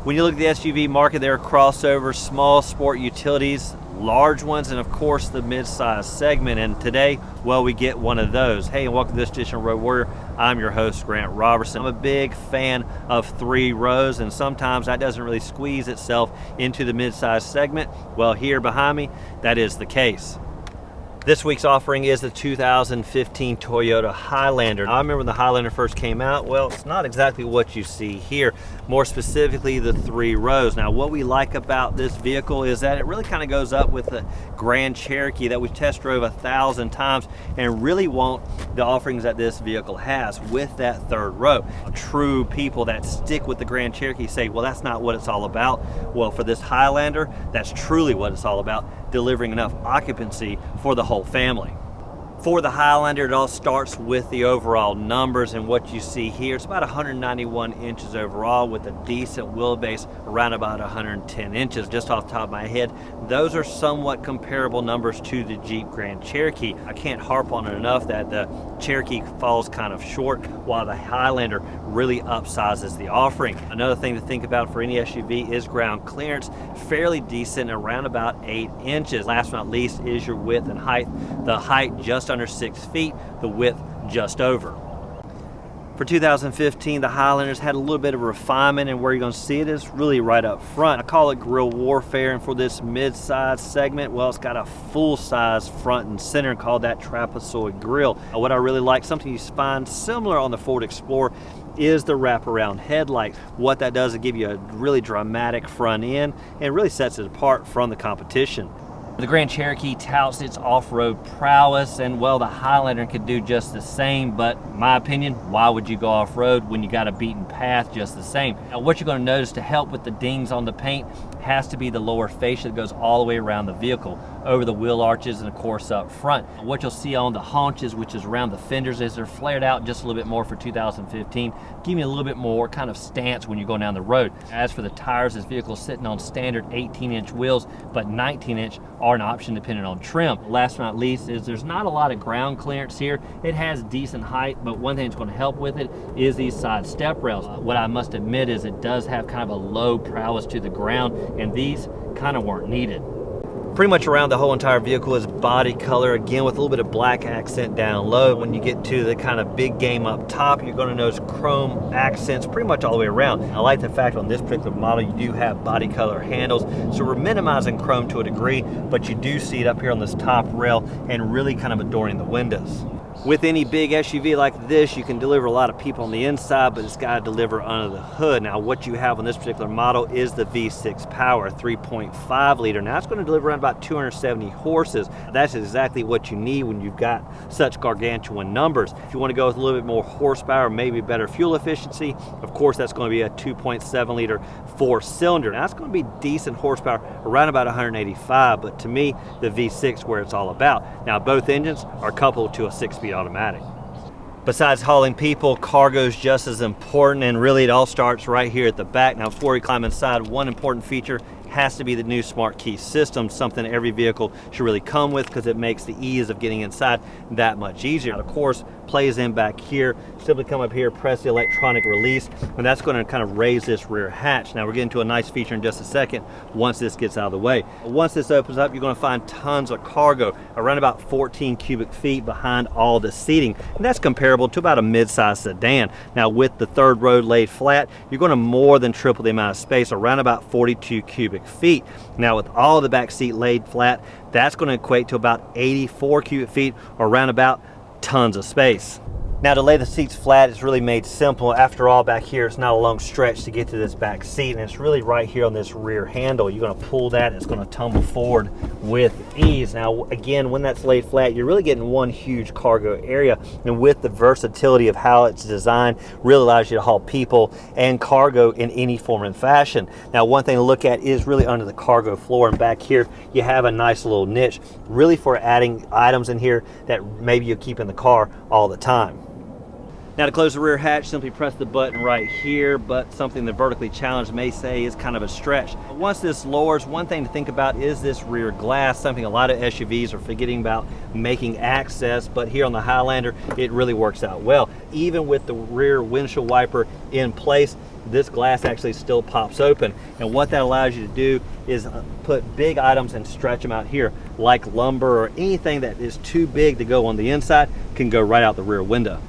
When you look at the SUV market, there are crossovers, small sport utilities, large ones, and of course the mid-size segment. And today, well, we get one of those. Hey, and welcome to this edition of Road Warrior. I'm your host, Grant Roberson. I'm a big fan of 3 rows, and sometimes that doesn't really squeeze itself into the mid-size segment. Well, here behind me, that is the case. This week's offering is the 2015 Toyota Highlander. I remember when the Highlander first came out. Well, it's not exactly what you see here, more specifically the 3 rows. Now, what we like about this vehicle is that it really kind of goes up with the Grand Cherokee that we test drove 1,000 times and really want the offerings that this vehicle has with that 3rd row. True people that stick with the Grand Cherokee say, well, that's not what it's all about. Well, for this Highlander, that's truly what it's all about, delivering enough occupancy for the whole family. For the Highlander, it all starts with the overall numbers, and what you see here, it's about 191 inches overall with a decent wheelbase around about 110 inches. Just off the top of my head, those are somewhat comparable numbers to the Jeep Grand Cherokee. I can't harp on it enough that the Cherokee falls kind of short while the Highlander really upsizes the offering. Another thing to think about for any SUV is ground clearance, fairly decent, around about 8 inches. Last but not least is your width and height. The height just under 6 feet, the width just over. For 2015, the Highlanders had a little bit of refinement, and where you're going to see it is really right up front. I call it grill warfare, and for this mid-size segment, well, it's got a full-size front and center called that trapezoid grille. What I really like, something you find similar on the Ford Explorer, is the wraparound headlight. What that does is give you a really dramatic front end and really sets it apart from the competition. The Grand Cherokee touts its off-road prowess, and well, the Highlander could do just the same, but in my opinion, why would you go off-road when you got a beaten path just the same? Now, what you're going to notice to help with the dings on the paint has to be the lower fascia that goes all the way around the vehicle, over the wheel arches and of course up front. What you'll see on the haunches, which is around the fenders, is they're flared out just a little bit more for 2015, give you a little bit more kind of stance when you're going down the road. As for the tires, this vehicle is sitting on standard 18-inch wheels, but 19-inch are an option depending on trim. Last but not least is there's not a lot of ground clearance here. It has decent height, but one thing that's going to help with it is these side step rails. What I must admit is it does have kind of a low prowess to the ground, and these kind of weren't needed. Pretty much around the whole entire vehicle is body color, again with a little bit of black accent down low. When you get to the kind of big game up top, you're going to notice chrome accents pretty much all the way around. I like the fact on this particular model you do have body color handles, so we're minimizing chrome to a degree, but you do see it up here on this top rail and really kind of adorning the windows. With any big SUV like this, you can deliver a lot of people on the inside, but it's got to deliver under the hood. Now, what you have on this particular model is the V6 power, 3.5 liter. Now, it's going to deliver around about 270 horses. That's exactly what you need when you've got such gargantuan numbers. If you want to go with a little bit more horsepower, maybe better fuel efficiency, of course, that's going to be a 2.7 liter 4-cylinder. Now, that's going to be decent horsepower, around about 185, but to me, the V6 is where it's all about. Now, both engines are coupled to a 6-speed automatic. Besides hauling people, cargo is just as important, and really it all starts right here at the back. Now, before we climb inside, one important feature has to be the new smart key system, something every vehicle should really come with because it makes the ease of getting inside that much easier. Now, of course, plays in back here. Simply come up here, press the electronic release, and that's going to kind of raise this rear hatch. Now, we're getting to a nice feature in just a second once this gets out of the way. Once this opens up, you're going to find tons of cargo, around about 14 cubic feet behind all the seating, and that's comparable to about a mid-size sedan. Now, with the 3rd row laid flat, you're going to more than triple the amount of space, around about 42 cubic feet. Now, with all the back seat laid flat, that's going to equate to about 84 cubic feet, or around about tons of space. Now, to lay the seats flat is really made simple. After all, back here, it's not a long stretch to get to this back seat, and it's really right here on this rear handle. You're going to pull that, and it's going to tumble forward with ease. Now, again, when that's laid flat, you're really getting one huge cargo area, and with the versatility of how it's designed, really allows you to haul people and cargo in any form and fashion. Now, one thing to look at is really under the cargo floor, and back here, you have a nice little niche, really for adding items in here that maybe you keep in the car all the time. Now, to close the rear hatch, simply press the button right here, but something the vertically challenged may say is kind of a stretch. Once this lowers, one thing to think about is this rear glass, something a lot of SUVs are forgetting about making access, but here on the Highlander, it really works out well. even with the rear windshield wiper in place, this glass actually still pops open. And what that allows you to do is put big items and stretch them out here, like lumber or anything that is too big to go on the inside can go right out the rear window.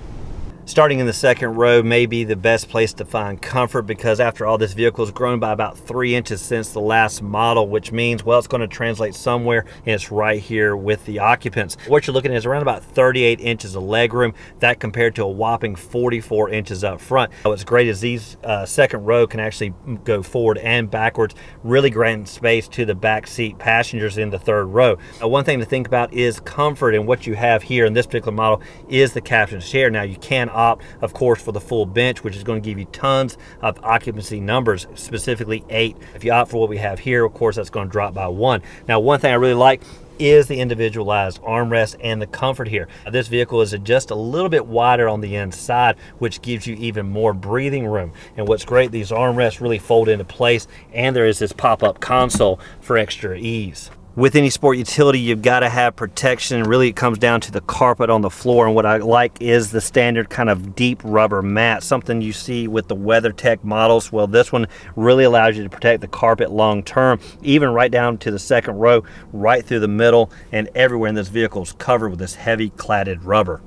Starting in the second row may be the best place to find comfort, because after all, this vehicle has grown by about 3 inches since the last model, which means, well, it's going to translate somewhere, and it's right here with the occupants. What you're looking at is around about 38 inches of legroom, that compared to a whopping 44 inches up front. What's great is these second row can actually go forward and backwards, really granting space to the back seat passengers in the third row. One thing to think about is comfort, and what you have here in this particular model is the captain's chair. Now, you can opt, of course, for the full bench, which is going to give you tons of occupancy numbers, specifically 8. If you opt for what we have here, of course, that's going to drop by 1. Now, one thing I really like is the individualized armrest and the comfort here. This vehicle is just a little bit wider on the inside, which gives you even more breathing room. And what's great, these armrests really fold into place, and there is this pop-up console for extra ease. With any sport utility, you've got to have protection. Really, it comes down to the carpet on the floor, and what I like is the standard kind of deep rubber mat, something you see with the WeatherTech models. Well, this one really allows you to protect the carpet long term, even right down to the second row, right through the middle, and everywhere in this vehicle is covered with this heavy cladded rubber.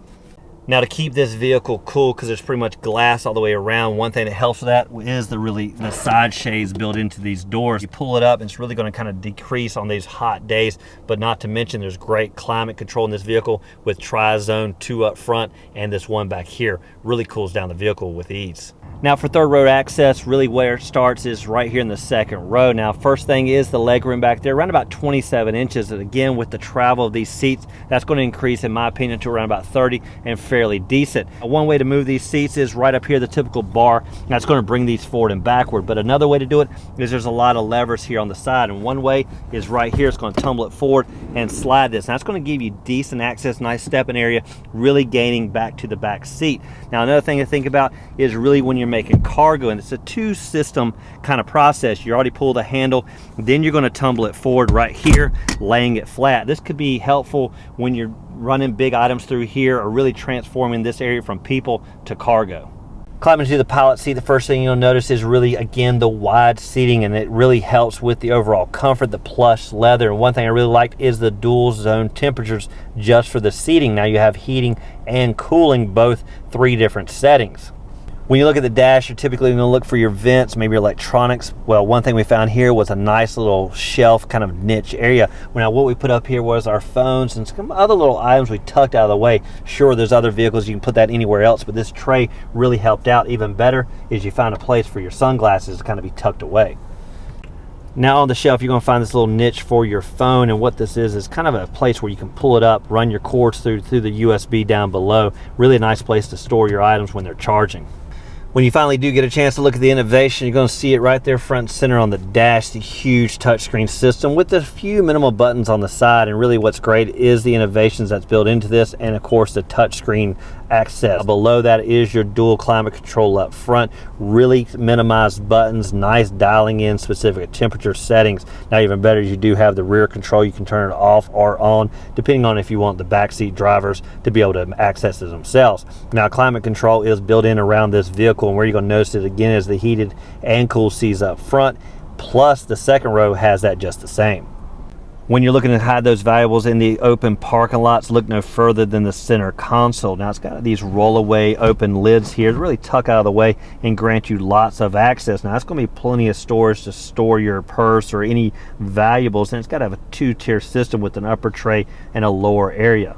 Now, to keep this vehicle cool, because there's pretty much glass all the way around, one thing that helps with that is the side shades built into these doors. You pull it up and it's really going to kind of decrease on these hot days, but not to mention there's great climate control in this vehicle with tri-zone 2 up front, and this one back here really cools down the vehicle with ease. Now, for third row access, really where it starts is right here in the second row. Now, first thing is the legroom back there, around about 27 inches. And again, with the travel of these seats, that's going to increase, in my opinion, to around about 30, and fairly decent. One way to move these seats is right up here, the typical bar. That's going to bring these forward and backward. But another way to do it is there's a lot of levers here on the side. And one way is right here. It's going to tumble it forward and slide this. And that's going to give you decent access, nice stepping area, really gaining back to the back seat. Now, another thing to think about is really when you're making cargo, and it's a 2-system kind of process. You already pull the handle, then you're going to tumble it forward right here, laying it flat. This could be helpful when you're running big items through here, or really transforming this area from people to cargo. Climbing to the pilot seat, the first thing you'll notice is really, again, the wide seating, and it really helps with the overall comfort, the plush leather. And one thing I really liked is the dual zone temperatures just for the seating. Now you have heating and cooling, both 3 different settings. When you look at the dash, you're typically going to look for your vents, maybe your electronics. Well, one thing we found here was a nice little shelf kind of niche area. Now, what we put up here was our phones and some other little items we tucked out of the way. Sure, there's other vehicles, you can put that anywhere else, but this tray really helped out. Even better is you find a place for your sunglasses to kind of be tucked away. Now on the shelf, you're going to find this little niche for your phone, and what this is kind of a place where you can pull it up, run your cords through the USB down below. Really a nice place to store your items when they're charging. When you finally do get a chance to look at the innovation, you're going to see it right there front and center on the dash, the huge touchscreen system with a few minimal buttons on the side. And really what's great is the innovations that's built into this, and of course the touchscreen access. Below that is your dual climate control up front, really minimized buttons, nice dialing in specific temperature settings. Now even better is you do have the rear control. You can turn it off or on depending on if you want the backseat drivers to be able to access it themselves. Now climate control is built in around this vehicle, and where you're going to notice it again is the heated and cool seats up front, plus the second row has that just the same. When you're looking to hide those valuables in the open parking lots, look no further than the center console. Now it's got these roll-away open lids here to really tuck out of the way and grant you lots of access. Now that's going to be plenty of storage to store your purse or any valuables, and it's got to have a 2-tier system with an upper tray and a lower area.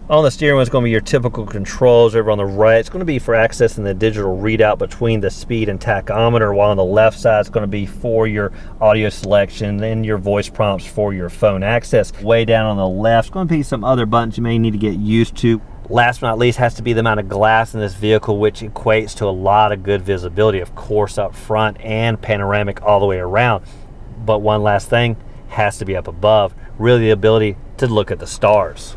On the steering wheel, it's going to be your typical controls. Over on the right, it's going to be for accessing the digital readout between the speed and tachometer, while on the left side, it's going to be for your audio selection and your voice prompts for your phone access. Way down on the left, it's going to be some other buttons you may need to get used to. Last but not least has to be the amount of glass in this vehicle, which equates to a lot of good visibility, of course, up front and panoramic all the way around. But one last thing has to be up above, really the ability to look at the stars.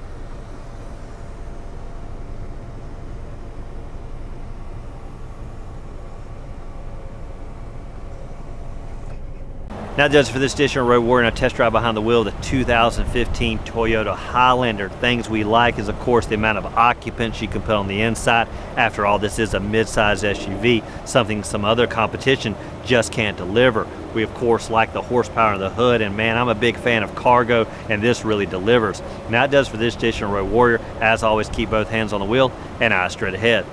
Now it does for this edition of Road Warrior and a test drive behind the wheel of the 2015 Toyota Highlander. Things we like is, of course, the amount of occupants you can put on the inside. After all, this is a mid-size SUV, something some other competition just can't deliver. We, of course, like the horsepower in the hood, and man, I'm a big fan of cargo, and this really delivers. Now it does for this edition of Road Warrior. As always, keep both hands on the wheel and eyes straight ahead.